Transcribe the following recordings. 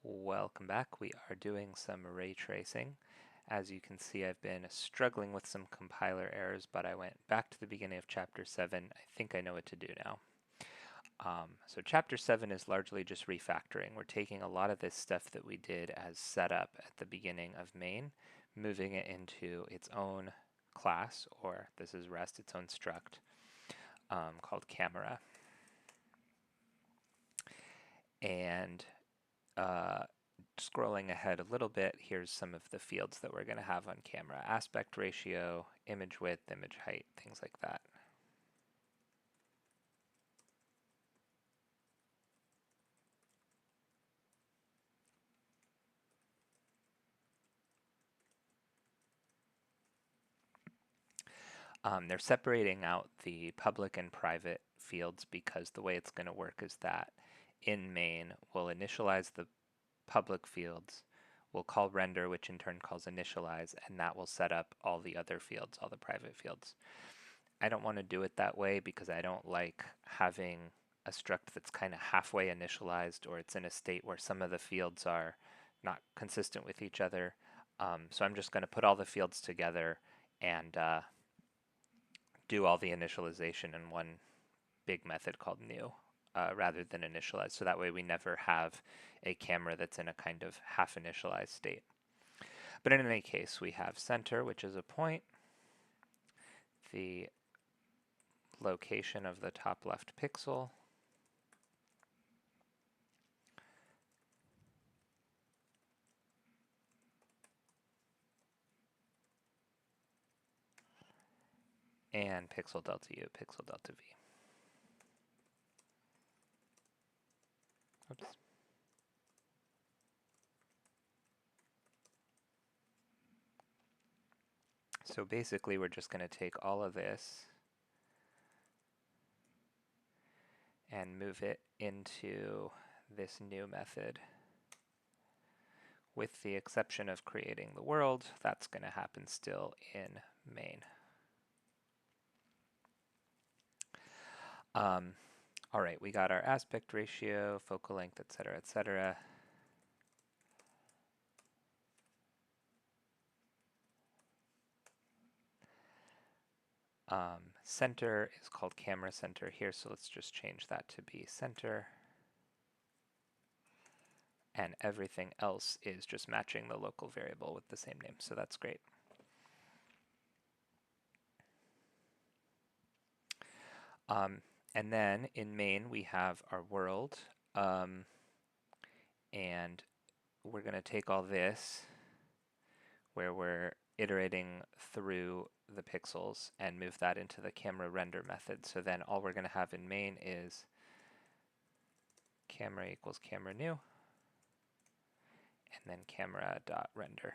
Welcome back. We are doing some ray tracing. As you can see, I've been struggling with some compiler errors, but I went back to the beginning of Chapter 7. I think I know what to do now. So Chapter 7 is largely just refactoring. We're taking a lot of this stuff that we did as setup at the beginning of main, moving it into its own class, or this is REST, its own struct, called camera. And scrolling ahead a little bit, here's some of the fields that we're going to have on camera. Aspect ratio, image width, image height, things like that. They're separating out the public and private fields because the way it's going to work is that in main, we'll initialize the public fields, we'll call render, which in turn calls initialize, and that will set up all the other fields, all the private fields. I don't want to do it that way because I don't like having a struct that's kind of halfway initialized, or it's in a state where some of the fields are not consistent with each other. So I'm just going to put all the fields together and do all the initialization in one big method called new, rather than initialize. So that way we never have a camera that's in a kind of half initialized state. But in any case, we have center, which is a point, the location of the top left pixel, and pixel delta U, pixel delta V. Oops. So basically we're just going to take all of this and move it into this new method. With the exception of creating the world, that's going to happen still in main. All right, we got our aspect ratio, focal length, etc., etc. Center is called camera center here, so let's just change that to be center. And everything else is just matching the local variable with the same name, so that's great. And then in main we have our world, and we're going to take all this where we're iterating through the pixels and move that into the camera render method. So then all we're going to have in main is camera equals camera new, and then camera dot render.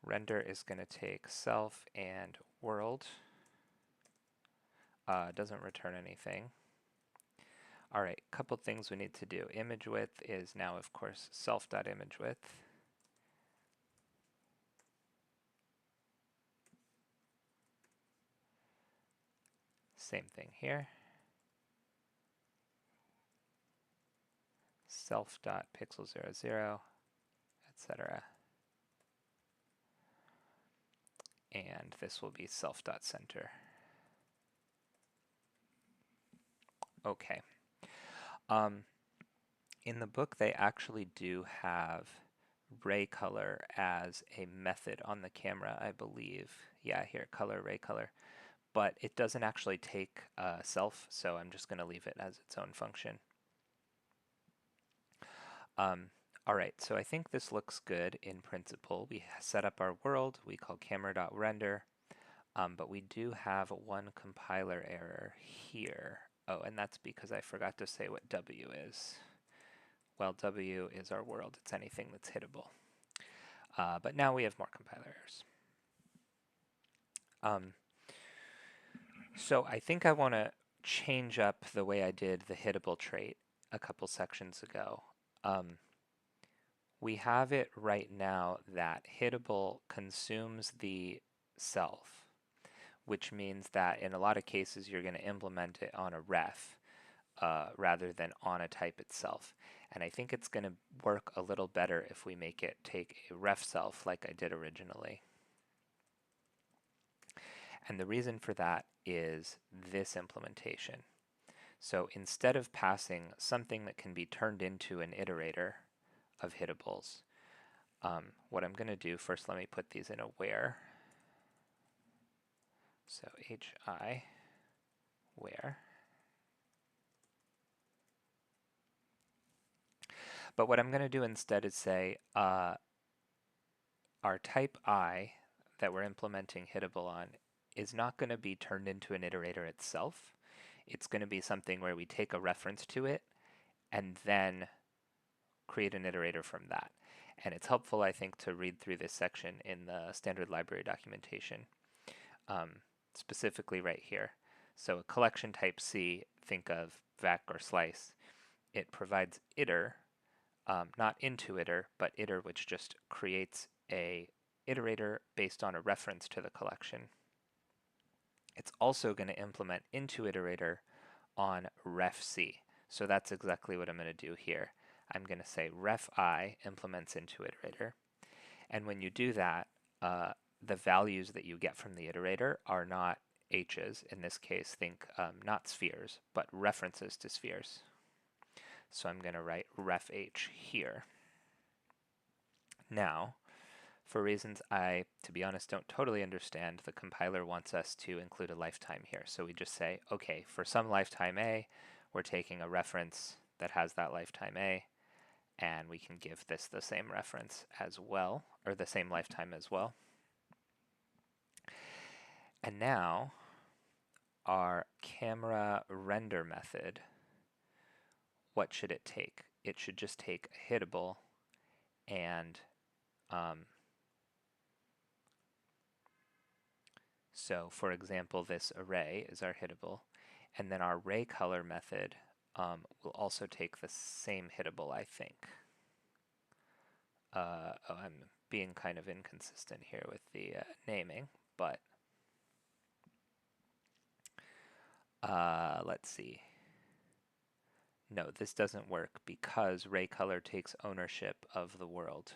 Render is going to take self and world. Doesn't return anything. All right, couple things we need to do. Image width is now, of course, self.imagewidth. Same thing here. Self.pixel00, etc. And this will be self.center. Okay. In the book, they actually do have ray color as a method on the camera, I believe. Yeah, here, color, ray color. But it doesn't actually take self, so I'm just going to leave it as its own function. All right, so I think this looks good in principle. We set up our world, we call camera.render, but we do have one compiler error here. Oh, and that's because I forgot to say what W is. Well, W is our world. It's anything that's hittable. But now we have more compiler errors. So I think I want to change up the way I did the hittable trait a couple sections ago. We have it right now that hittable consumes the self, which means that in a lot of cases you're going to implement it on a ref rather than on a type itself. And I think it's going to work a little better if we make it take a ref self like I did originally. And the reason for that is this implementation. So instead of passing something that can be turned into an iterator of hitables, what I'm going to do, first let me put these in a where. So hi where. But what I'm going to do instead is say our type I that we're implementing hitable on is not going to be turned into an iterator itself. It's going to be something where we take a reference to it and then create an iterator from that. And it's helpful, I think, to read through this section in the standard library documentation, specifically right here. So a collection type C, think of vac or slice. It provides iter, not into iter, but iter, which just creates a iterator based on a reference to the collection. It's also going to implement into iterator on ref C. So that's exactly what I'm going to do here. I'm going to say ref I implements into iterator. And when you do that, the values that you get from the iterator are not h's. In this case, think not spheres, but references to spheres. So I'm going to write ref h here. Now, for reasons I, to be honest, don't totally understand, the compiler wants us to include a lifetime here. So we just say, okay, for some lifetime A, we're taking a reference that has that lifetime A, and we can give this the same reference as well, or the same lifetime as well. And now, our camera render method, what should it take? It should just take a hitable and so for example, this array is our hitable, and then our ray color method will also take the same hitable, I think. Oh, I'm being kind of inconsistent here with the naming, but let's see. No, this doesn't work because ray color takes ownership of the world.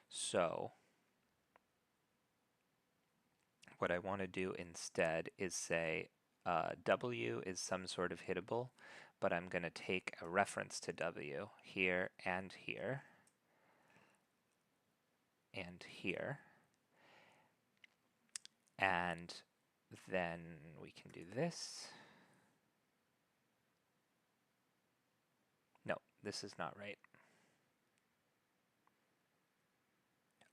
So what I want to do instead is say W is some sort of hitable, but I'm going to take a reference to W here and here and here. And then we can do this. No, this is not right.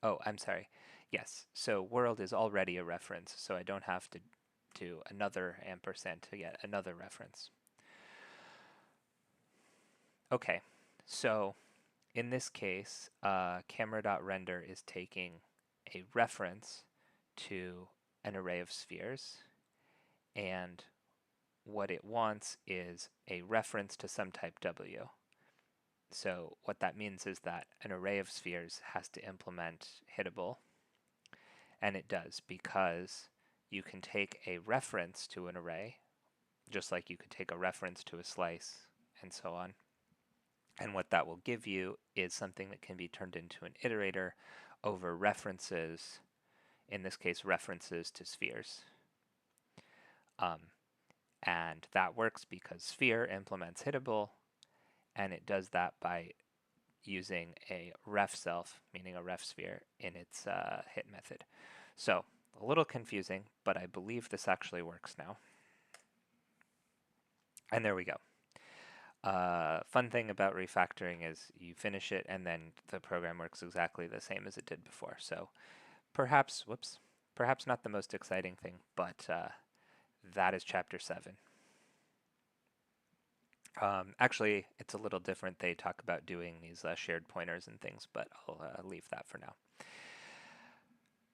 Oh, I'm sorry. Yes, so world is already a reference, so I don't have to do another ampersand to get another reference. Okay, so in this case, camera.render is taking a reference to an array of spheres, and what it wants is a reference to some type W. So what that means is that an array of spheres has to implement hitable, and it does because you can take a reference to an array, just like you could take a reference to a slice, and so on. And what that will give you is something that can be turned into an iterator over references, in this case references to spheres. And that works because sphere implements hitable, and it does that by using a ref self, meaning a ref sphere, in its hit method. So a little confusing, but I believe this actually works now. And there we go. Fun thing about refactoring is you finish it and then the program works exactly the same as it did before. So perhaps, perhaps not the most exciting thing, but that is chapter 7. Actually, it's a little different. They talk about doing these shared pointers and things, but I'll leave that for now.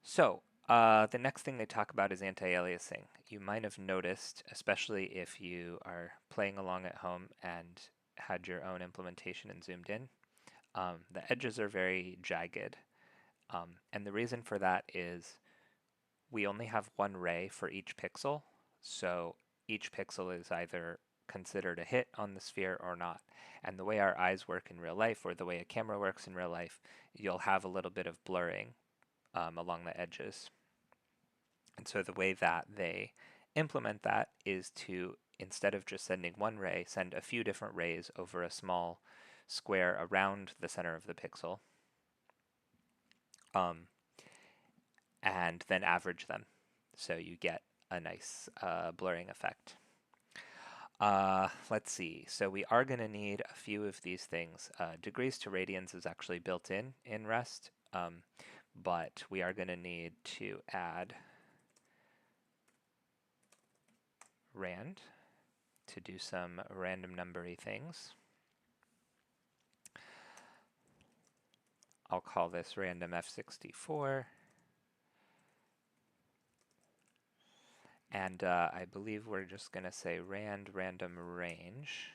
So the next thing they talk about is anti-aliasing. You might have noticed, especially if you are playing along at home and had your own implementation and zoomed in, the edges are very jagged. And the reason for that is we only have one ray for each pixel, so each pixel is either considered a hit on the sphere or not. And the way our eyes work in real life, or the way a camera works in real life, you'll have a little bit of blurring along the edges. And so the way that they implement that is to, instead of just sending one ray, send a few different rays over a small square around the center of the pixel, and then average them. So you get a nice blurring effect. Let's see. So we are going to need a few of these things. Degrees to radians is actually built in Rust, but we are going to need to add rand to do some random numbery things. I'll call this random f64. And I believe we're just going to say rand random range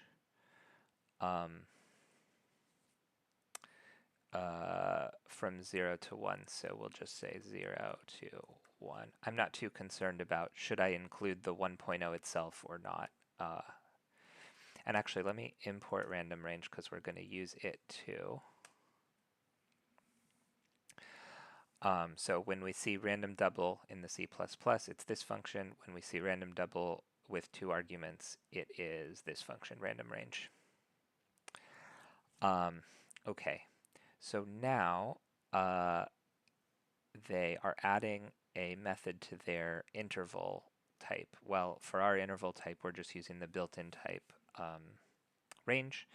from 0 to 1. So we'll just say 0 to 1. I'm not too concerned about should I include the 1.0 itself or not. And actually, let me import random range because we're going to use it too. So when we see random double in the C++, it's this function. When we see random double with 2 arguments, it is this function, random range. Okay, so now they are adding a method to their interval type. Well, for our interval type, we're just using the built-in type range,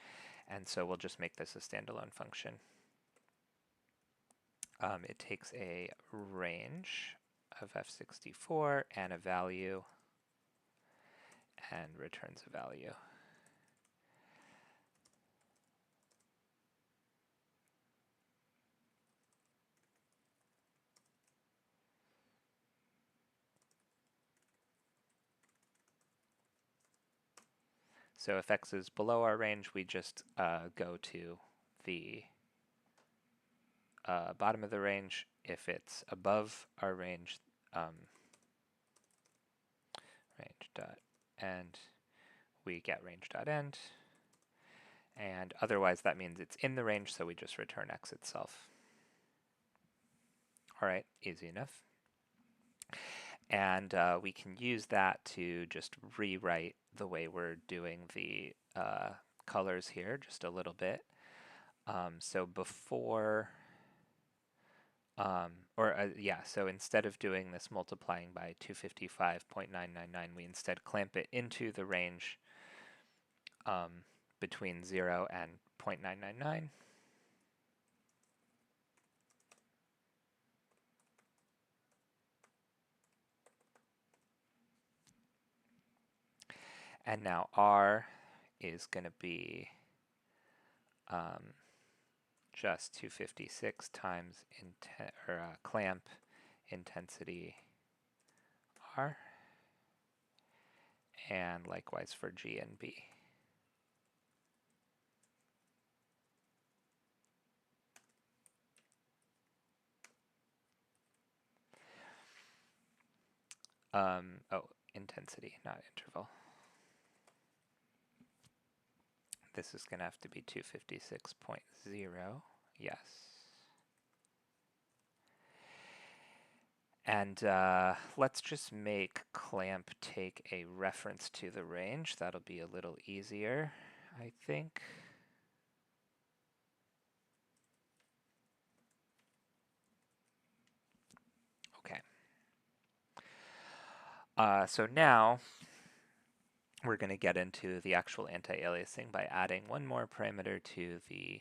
and so we'll just make this a standalone function. It takes a range of f64 and a value and returns a value. So if x is below our range, we just go to the bottom of the range. If it's above our range, range.end, we get range.end. And otherwise, that means it's in the range, so we just return x itself. All right, easy enough. And we can use that to just rewrite the way we're doing the colors here just a little bit. So before, so instead of doing this multiplying by 255.999, we instead clamp it into the range between 0 and 0.999. And now R is going to be just 256 times clamp intensity R, and likewise for G and B. Intensity, not interval. This is going to have to be 256.0, yes. And let's just make clamp take a reference to the range. That'll be a little easier, I think. Okay. So now we're going to get into the actual anti-aliasing by adding one more parameter to the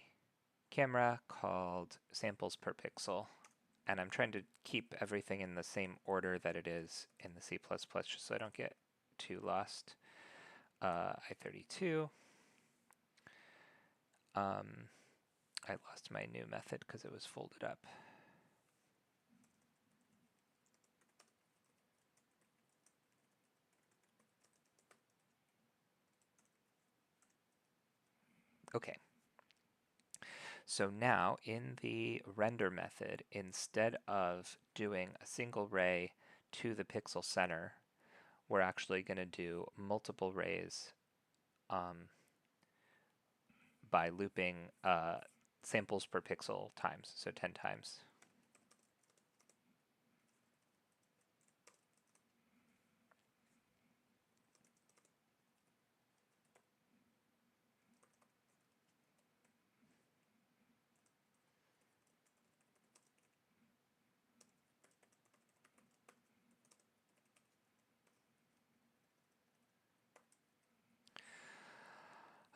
camera called samples per pixel. And I'm trying to keep everything in the same order that it is in the C++, just so I don't get too lost. I32. I lost my new method because it was folded up. Okay. So now in the render method, instead of doing a single ray to the pixel center, we're actually going to do multiple rays by looping samples per pixel times, so 10 times.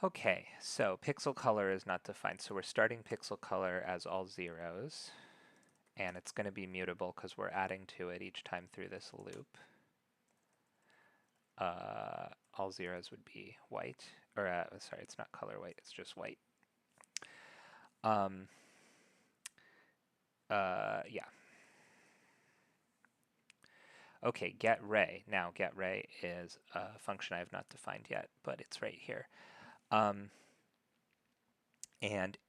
Okay, so pixel color is not defined. So we're starting pixel color as all zeros, and it's going to be mutable because we're adding to it each time through this loop. All zeros would be white, or sorry, it's not color white, it's just white. Yeah. Okay, get ray. Now get ray is a function I have not defined yet, but it's right here. And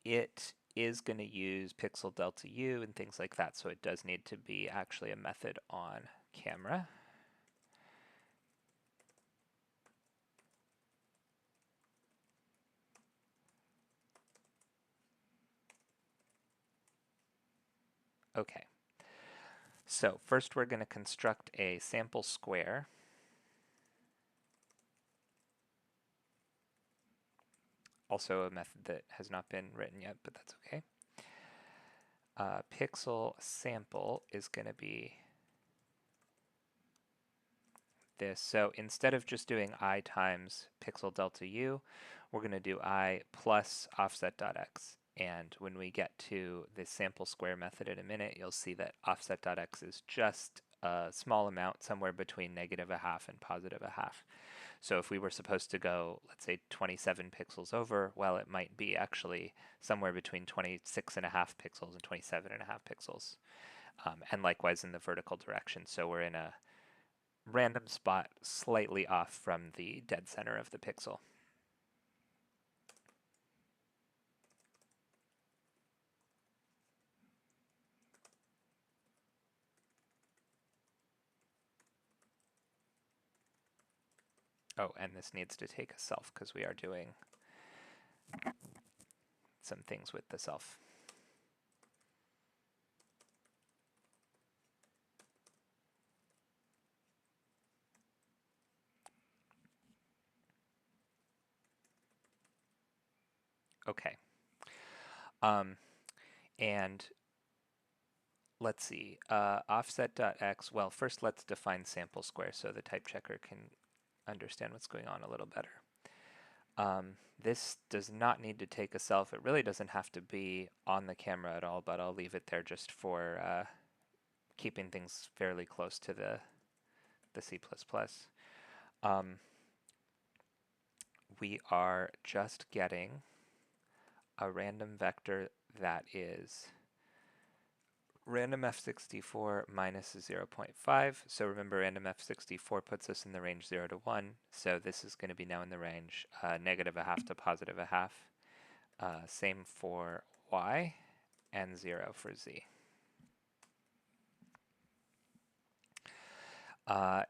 it is going to use pixel delta U and things like that, so it does need to be actually a method on camera. Okay, so first we're going to construct a sample square. Also a method that has not been written yet, but that's okay. Pixel sample is going to be this. So instead of just doing I times pixel delta U, we're going to do I plus offset.x. And when we get to the sample square method in a minute, you'll see that offset.x is just a small amount, somewhere between -0.5 and +0.5. So if we were supposed to go, let's say 27 pixels over, well, it might be actually somewhere between 26.5 pixels and 27.5 pixels. And likewise in the vertical direction. So we're in a random spot slightly off from the dead center of the pixel. Oh, and this needs to take a self because we are doing some things with the self. Okay. And let's see, offset.x, well, first let's define sample square so the type checker can understand what's going on a little better. This does not need to take a self. It really doesn't have to be on the camera at all, but I'll leave it there just for keeping things fairly close to the C++. We are just getting a random vector that is random f64 minus 0.5. So remember, random f64 puts us in the range 0 to 1. So this is going to be now in the range -0.5 to +0.5. Same for y, and 0 for z.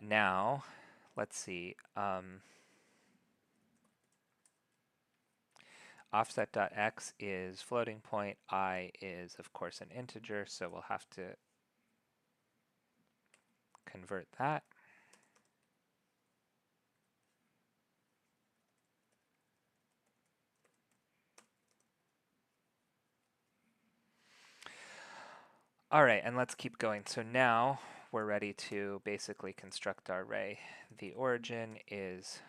Now, let's see. Offset.x is floating point. I is, of course, an integer, so we'll have to convert that. All right, and let's keep going. So now we're ready to basically construct our ray. The origin is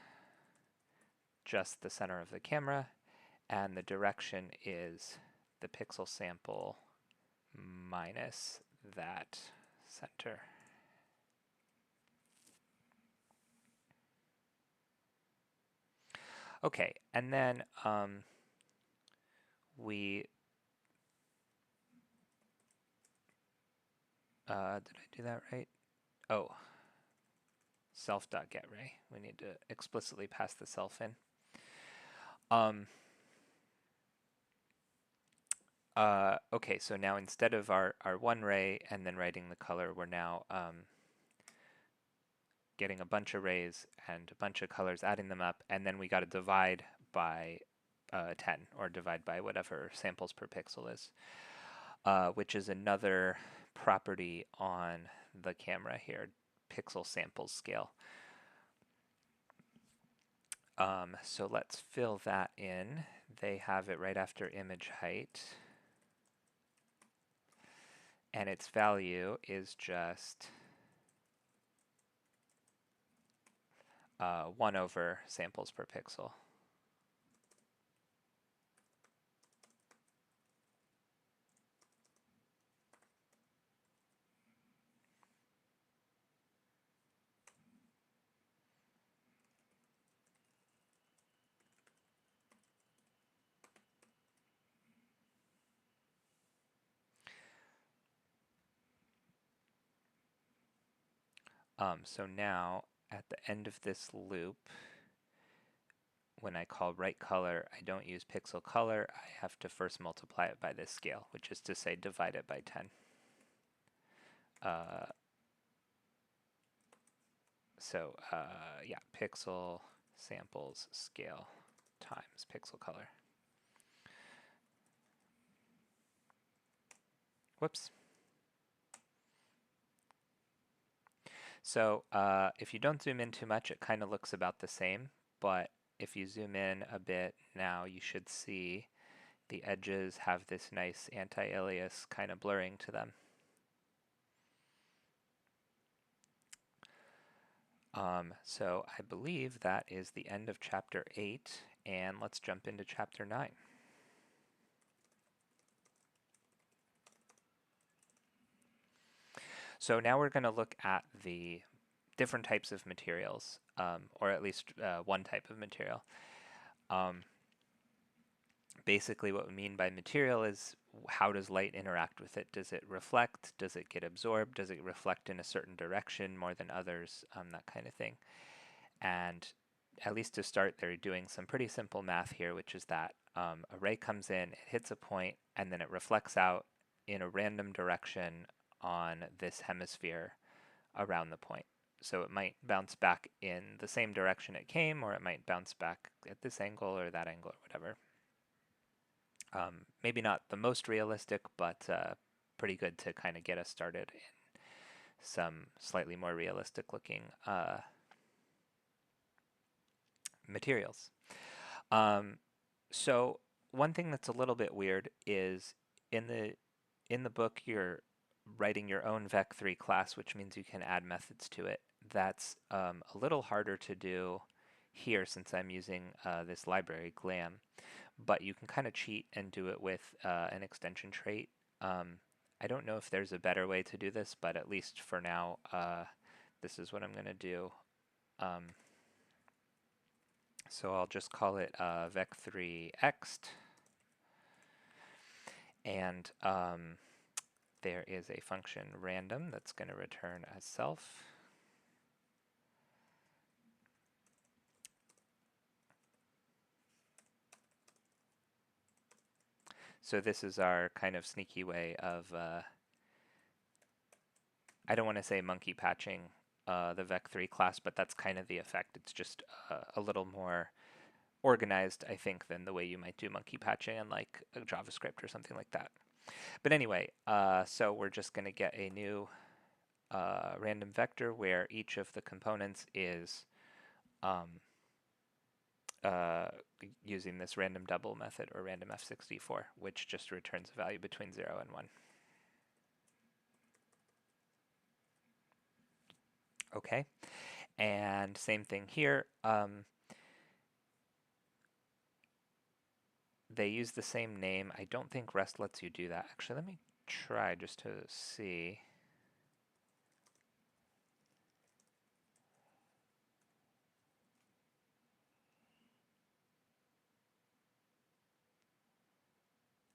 just the center of the camera, and the direction is the pixel sample minus that center. Okay, and then we did I do that right? Oh, self.getRay. We need to explicitly pass the self in. Okay, so now instead of our one ray and then writing the color, we're now getting a bunch of rays and a bunch of colors, adding them up, and then we got to divide by 10, or divide by whatever samples per pixel is, which is another property on the camera here, pixel samples scale. So let's fill that in. They have it right after image height. And its value is just 1 over samples per pixel. So now at the end of this loop, when I call right color, I don't use pixel color. I have to first multiply it by this scale, which is to say divide it by 10. Yeah, pixel samples scale times pixel color. Whoops. So if you don't zoom in too much, it kind of looks about the same, but if you zoom in a bit now, you should see the edges have this nice anti-alias kind of blurring to them. So I believe that is the end of chapter 8, and let's jump into chapter 9. So now we're going to look at the different types of materials, or at least one type of material. Basically what we mean by material is how does light interact with it? Does it reflect? Does it get absorbed? Does it reflect in a certain direction more than others? That kind of thing. And at least to start, they're doing some pretty simple math here, which is that a ray comes in, it hits a point, and then it reflects out in a random direction on this hemisphere around the point. So it might bounce back in the same direction it came, or it might bounce back at this angle or that angle or whatever. Maybe not the most realistic, but pretty good to kind of get us started in some slightly more realistic looking materials. So one thing that's a little bit weird is in the book you're writing your own Vec3 class, which means you can add methods to it. That's a little harder to do here since I'm using this library, GLAM. But you can kind of cheat and do it with an extension trait. I don't know if there's a better way to do this, but at least for now, this is what I'm going to do. So I'll just call it vec3ext. And there is a function random that's going to return as self. So this is our kind of sneaky way of, I don't want to say monkey patching the Vec3 class, but that's kind of the effect. It's just a little more organized, I think, than the way you might do monkey patching in like JavaScript or something like that. But anyway, so we're just going to get a new random vector where each of the components is using this random double method or random f64, which just returns a value between 0 and 1. Okay, and same thing here. They use the same name. I don't think Rest lets you do that. Actually, let me try just to see.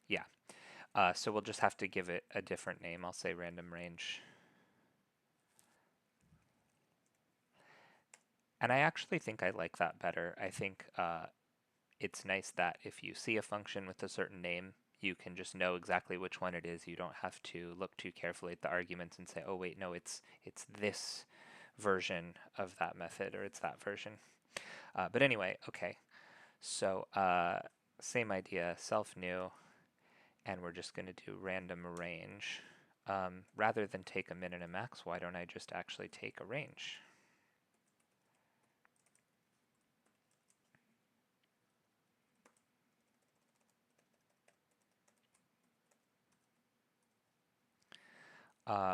Yeah, so we'll just have to give it a different name. I'll say random range. And I actually think I like that better. I think it's nice that if you see a function with a certain name, you can just know exactly which one it is. You don't have to look too carefully at the arguments and say, oh wait, no, it's this version of that method, or it's that version. But anyway, okay. So same idea, self new, and we're just going to do random range. Rather than take a min and a max, why don't I just actually take a range?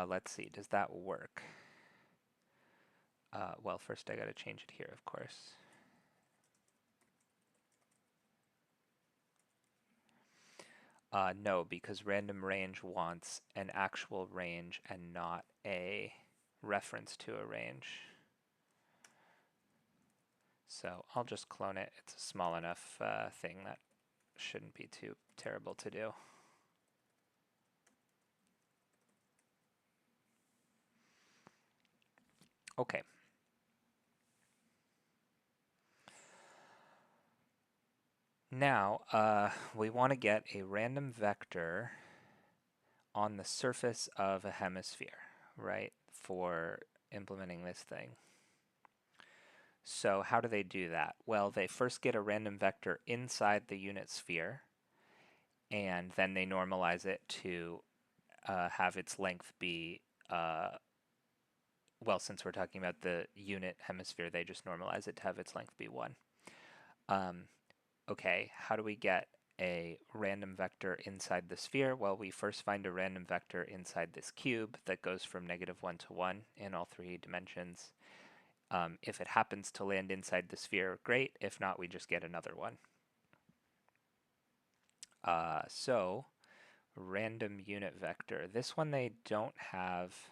Let's see, does that work? Well, first I got to change it here, of course. No, because random range wants an actual range and not a reference to a range. So I'll just clone it. It's a small enough thing that shouldn't be too terrible to do. Okay. Now, we want to get a random vector on the surface of a hemisphere, right, for implementing this thing. So how do they do that? Well, they first get a random vector inside the unit sphere, and then they normalize it to have its length be, well, since we're talking about the unit hemisphere, they just normalize it to have its length be 1. Okay, how do we get a random vector inside the sphere? Well, we first find a random vector inside this cube that goes from -1 to 1 in all 3 dimensions. If it happens to land inside the sphere, great. If not, we just get another one. So, random unit vector. This one they don't have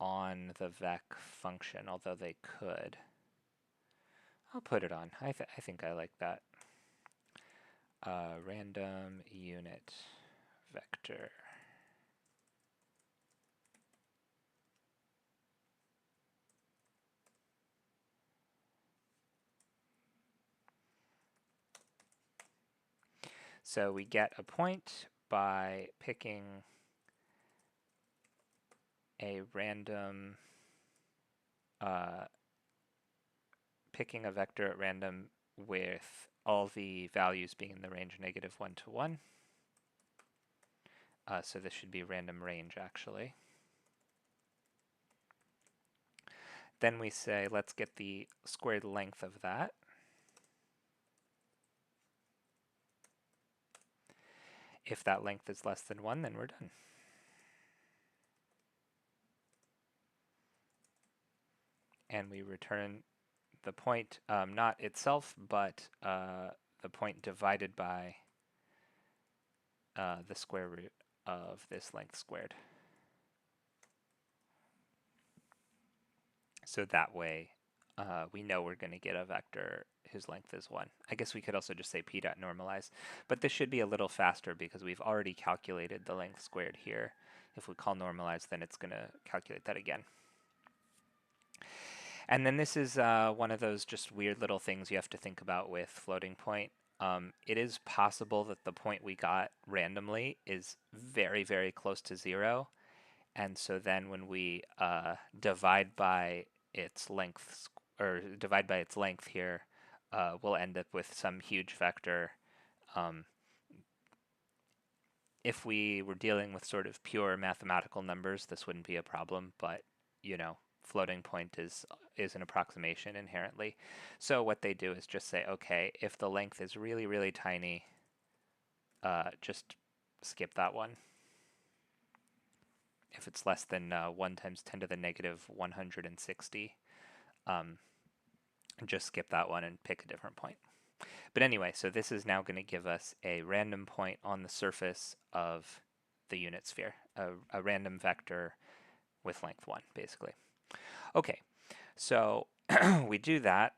on the vec function, although they could. I'll put it on. I think I like that. Random unit vector. So we get a point by picking a random, picking a vector at random with all the values being in the range -1 to 1. So this should be random range, actually. Then we say, let's get the squared length of that. If that length is less than 1, then we're done. And we return the point, not itself, but the point divided by the square root of this length squared. So that way, we know we're going to get a vector whose length is 1. I guess we could also just say p dot normalize, but this should be a little faster because we've already calculated the length squared here. If we call normalize, then it's going to calculate that again. And then this is one of those just weird little things you have to think about with floating point. It is possible that the point we got randomly is very, very close to 0. And so then when we divide by its length, or divide by its length here, we'll end up with some huge vector. If we were dealing with sort of pure mathematical numbers, this wouldn't be a problem, but you know, floating point is an approximation inherently. So what they do is just say, okay, if the length is really, really tiny, just skip that one. If it's less than 1 times 10 to the negative 160, just skip that one and pick a different point. But anyway, so this is now going to give us a random point on the surface of the unit sphere, a random vector with length 1, basically. Okay, so we do that.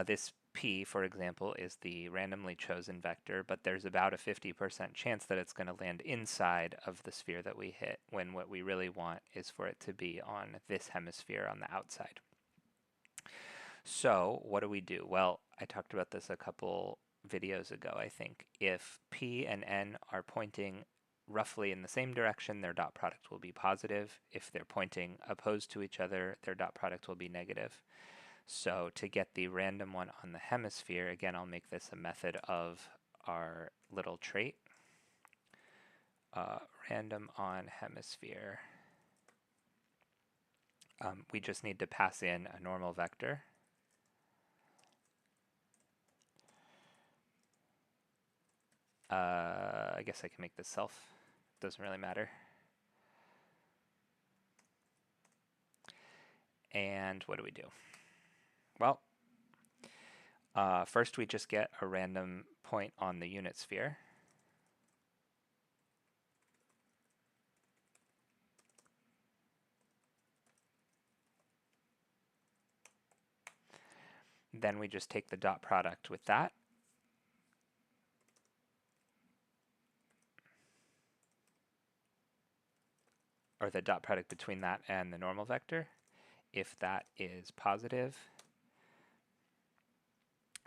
This p, for example, is the randomly chosen vector, but there's about a 50% chance that it's going to land inside of the sphere that we hit, when what we really want is for it to be on this hemisphere on the outside. So what do we do? Well, I talked about this a couple videos ago, I think. If p and n are pointing roughly in the same direction, their dot product will be positive. If they're pointing opposed to each other, their dot product will be negative. So to get the random one on the hemisphere, again, I'll make this a method of our little trait. Random on hemisphere. We just need to pass in a normal vector. I guess I can make this self. Doesn't really matter. And what do we do? Well, first we just get a random point on the unit sphere. Then we just take the dot product with that. Or the dot product between that and the normal vector. If that is positive,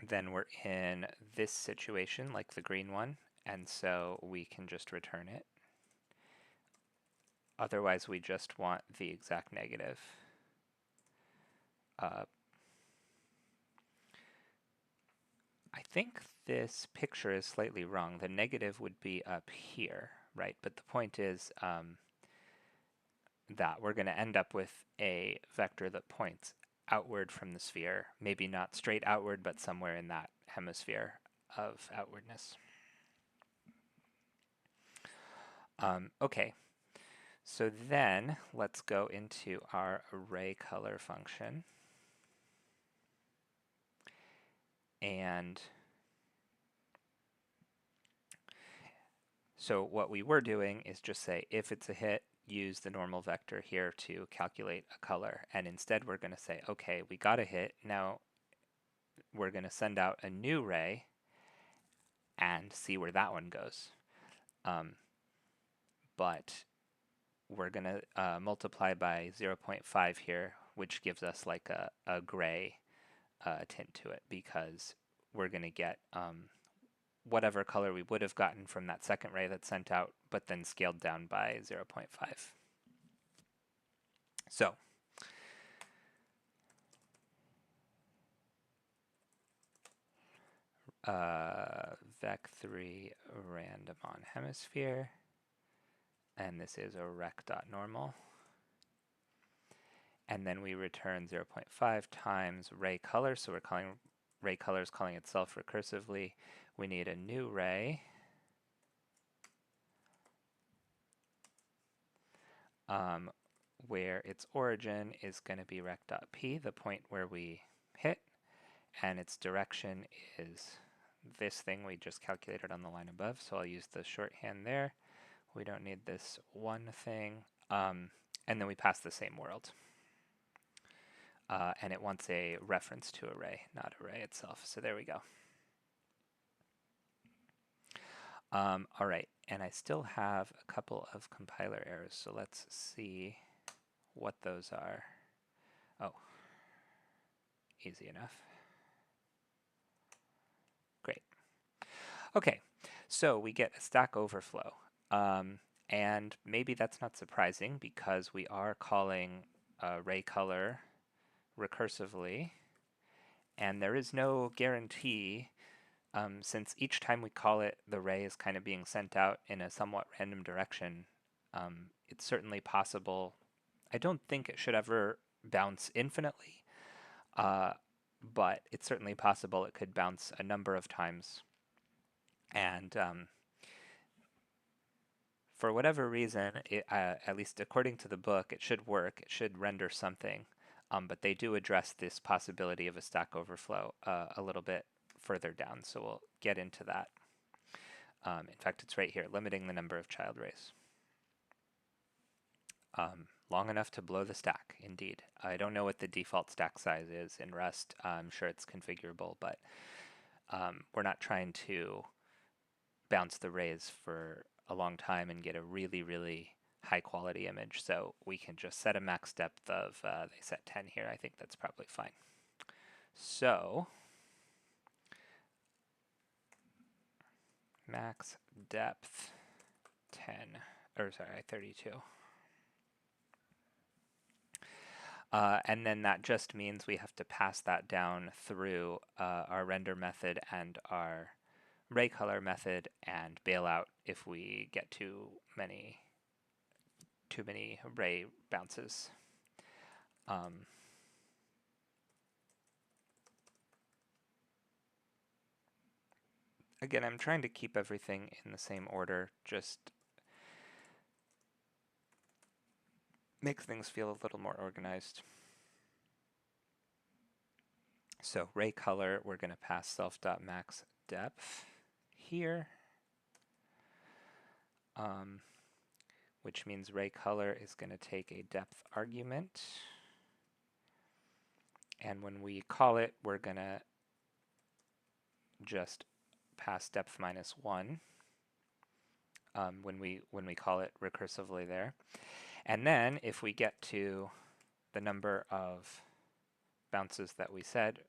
then we're in this situation, like the green one, and so we can just return it. Otherwise, we just want the exact negative. I think this picture is slightly wrong. The negative would be up here, right? But the point is that we're going to end up with a vector that points outward from the sphere, maybe not straight outward, but somewhere in that hemisphere of outwardness. Okay, so then let's go into our array color function. And so what we were doing is just say, if it's a hit, use the normal vector here to calculate a color. And instead we're going to say, okay, we got a hit. Now we're going to send out a new ray and see where that one goes. But we're going to multiply by 0.5 here, which gives us like a gray tint to it, because we're going to get whatever color we would have gotten from that second ray that's sent out, but then scaled down by 0.5. So vec3 random on hemisphere, and this is a rec.normal. And then we return 0.5 times ray color, so we're calling ray color is calling itself recursively. We need a new ray. Where its origin is going to be rec.p, the point where we hit, and its direction is this thing we just calculated on the line above, so I'll use the shorthand there. We don't need this one thing. And then we pass the same world. And it wants a reference to array, not array itself. So there we go. All right, and I still have a couple of compiler errors, so let's see what those are. Oh, easy enough. Great. Okay, so we get a stack overflow. And maybe that's not surprising because we are calling ray color recursively, and there is no guarantee since each time we call it, the ray is kind of being sent out in a somewhat random direction. It's certainly possible. I don't think it should ever bounce infinitely, but it's certainly possible it could bounce a number of times. And for whatever reason, at least according to the book, it should work. It should render something. But they do address this possibility of a stack overflow a little bit further down, so we'll get into that. In fact, it's right here, limiting the number of child rays. Long enough to blow the stack, indeed. I don't know what the default stack size is in Rust. I'm sure it's configurable, but we're not trying to bounce the rays for a long time and get a really, really high quality image. So we can just set a max depth of, they set 10 here. I think that's probably fine. So max depth 10, or sorry, 32. And then that just means we have to pass that down through our render method and our ray color method and bail out if we get too many ray bounces. Again, I'm trying to keep everything in the same order, just makes things feel a little more organized. So ray color, we're going to pass self.max depth here, which means ray color is going to take a depth argument. And when we call it, we're going to just pass depth -1 when we call it recursively there. And then if we get to the number of bounces that we said,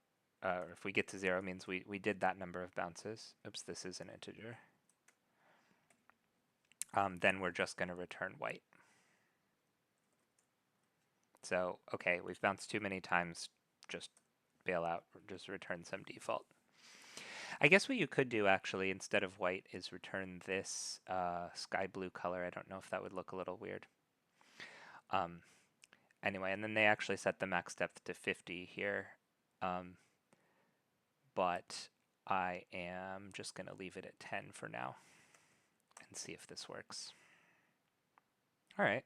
or if we get to 0, means we did that number of bounces. Oops, this is an integer. Then we're just going to return white. So, okay, we've bounced too many times, just bail out, just return some default. I guess what you could do actually instead of white is return this sky blue color. I don't know if that would look a little weird. Anyway, and then they actually set the max depth to 50 here. But I am just going to leave it at 10 for now and see if this works. All right.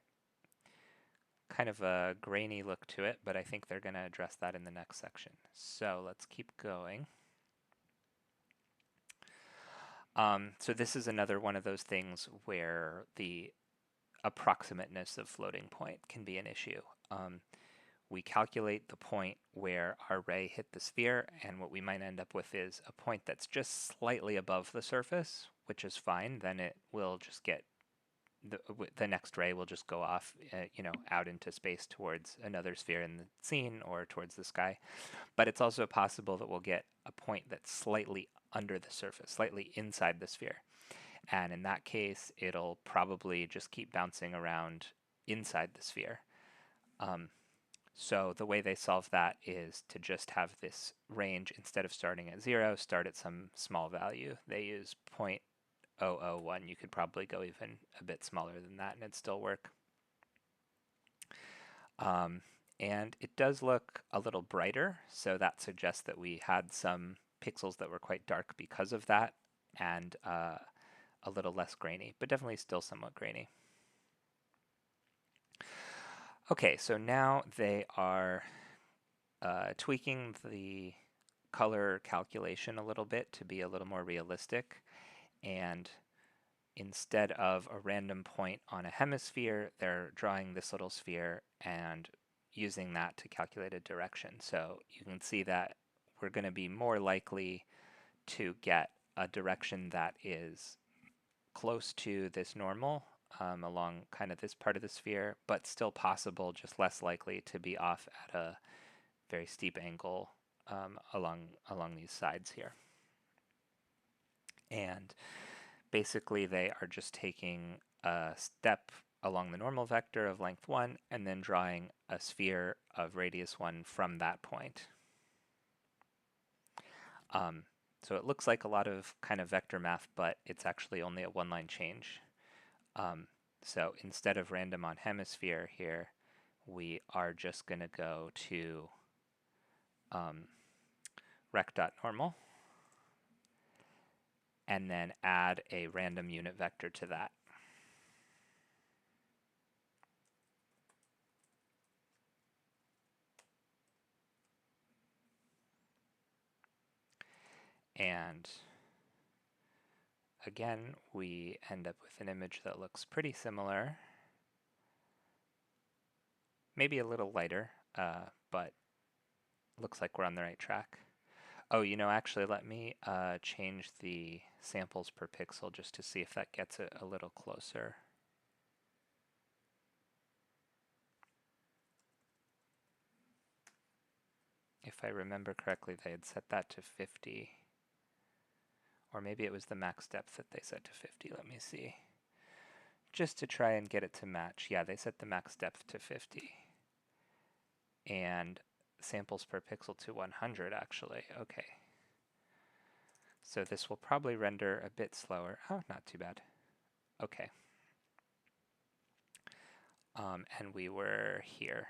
Kind of a grainy look to it, but I think they're going to address that in the next section. So let's keep going. So this is another one of those things where the approximateness of floating point can be an issue. We calculate the point where our ray hit the sphere, and what we might end up with is a point that's just slightly above the surface, which is fine. Then it will just get, the next ray will just go off, out into space towards another sphere in the scene or towards the sky. But it's also possible that we'll get a point that's slightly under the surface, slightly inside the sphere. And in that case, it'll probably just keep bouncing around inside the sphere. So the way they solve that is to just have this range, instead of starting at 0, start at some small value. They use 0.001. You could probably go even a bit smaller than that and it'd still work. And it does look a little brighter, so that suggests that we had some pixels that were quite dark because of that, and a little less grainy, but definitely still somewhat grainy. Okay, so now they are tweaking the color calculation a little bit to be a little more realistic, and instead of a random point on a hemisphere, they're drawing this little sphere and using that to calculate a direction. So you can see that we're going to be more likely to get a direction that is close to this normal along kind of this part of the sphere, but still possible, just less likely to be off at a very steep angle along these sides here. And basically they are just taking a step along the normal vector of length 1 and then drawing a sphere of radius 1 from that point. So it looks like a lot of kind of vector math, but it's actually only a one-line change. So instead of random on hemisphere here, we are just going to go to rect.normal and then add a random unit vector to that. And again, we end up with an image that looks pretty similar. Maybe a little lighter, but looks like we're on the right track. Oh, actually, let me change the samples per pixel just to see if that gets it a little closer. If I remember correctly, they had set that to 50. Or maybe it was the max depth that they set to 50. Let me see. just to try and get it to match. Yeah, they set the max depth to 50 and samples per pixel to 100 actually. Okay. So this will probably render a bit slower. Oh, not too bad. Okay. And we were here.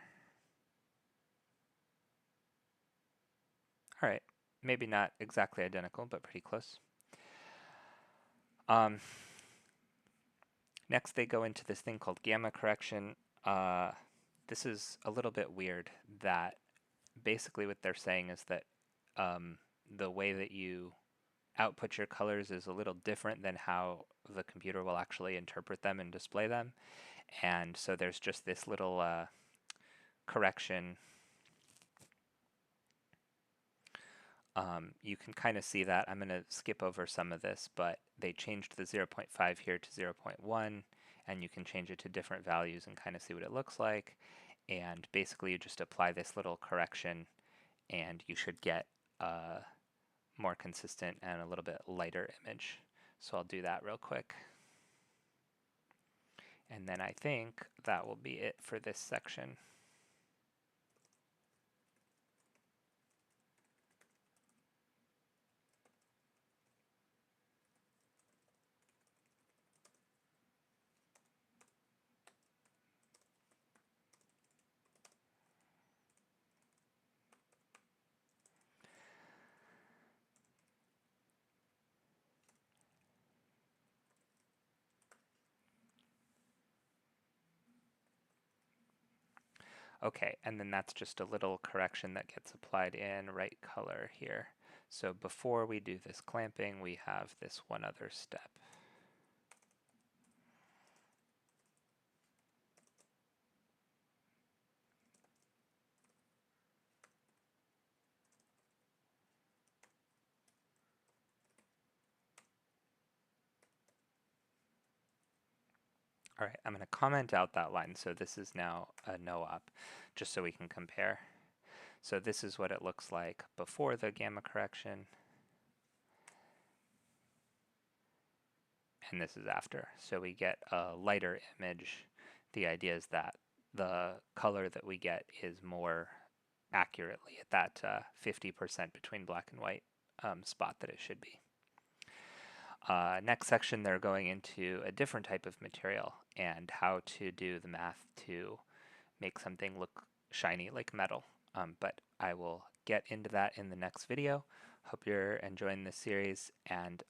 All right. Maybe not exactly identical, but pretty close. Next, they go into this thing called gamma correction. This is a little bit weird that basically what they're saying is that the way that you output your colors is a little different than how the computer will actually interpret them and display them. And so there's just this little correction. You can kind of see that. I'm going to skip over some of this, but they changed the 0.5 here to 0.1, and you can change it to different values and kind of see what it looks like. And basically you just apply this little correction and you should get a more consistent and a little bit lighter image. So I'll do that real quick. And then I think that will be it for this section. Okay, and then that's just a little correction that gets applied in right color here. So before we do this clamping, we have this one other step. All right, I'm going to comment out that line. So this is now a no-op, just so we can compare. So this is what it looks like before the gamma correction. And this is after. So we get a lighter image. The idea is that the color that we get is more accurately at that 50% between black and white spot that it should be. Next section, they're going into a different type of material and how to do the math to make something look shiny like metal. But I will get into that in the next video. Hope you're enjoying this series, and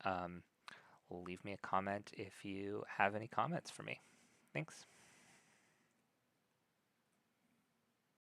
leave me a comment if you have any comments for me. Thanks.